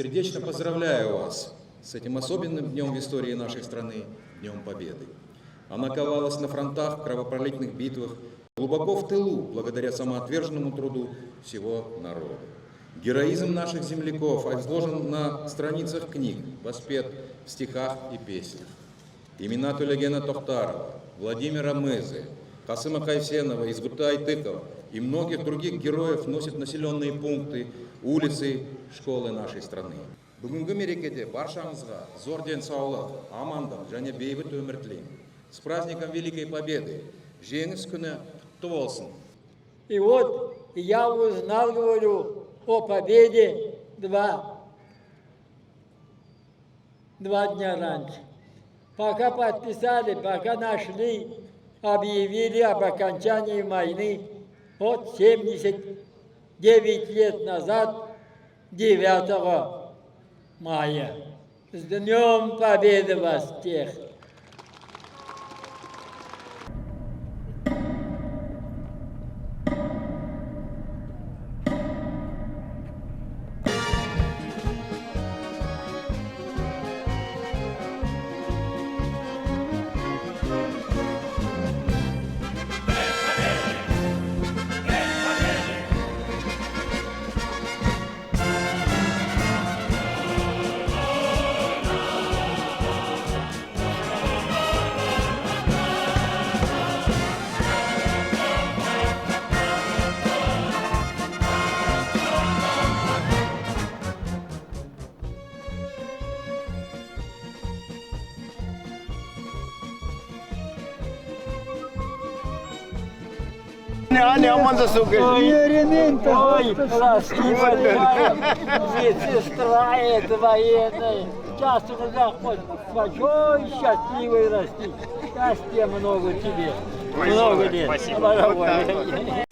Сердечно поздравляю вас с этим особенным днем в истории нашей страны, Днем Победы. Она ковалась на фронтах, в кровопролитных битвах, глубоко в тылу, благодаря самоотверженному труду всего народа. Героизм наших земляков изложен на страницах книг, воспет в стихах и песнях. Имена Төлегена Тохтарова, Владимира Мызы, Касыма Кайсенова, Изгута Айтыкова и многих других героев носят населенные пункты, улицы, школы нашей страны. Бүгінгі мерекеде баршаңызға зор денсаулық, амандық және бейбіт өмір тілеймін. С праздником Великой Победы! Жеңіс күні құтты болсын! И вот я узнал, говорю, о победе два дня раньше. Пока подписали, пока нашли, объявили об окончании войны. Вот 79 лет назад, 9 мая. С Днем Победы вас всех! Anne aman da su Ой, раскидывает, медсестра эта военная. Сейчас уже ходит, большой, счастливый расти. Счастья много тебе, много лет. Спасибо.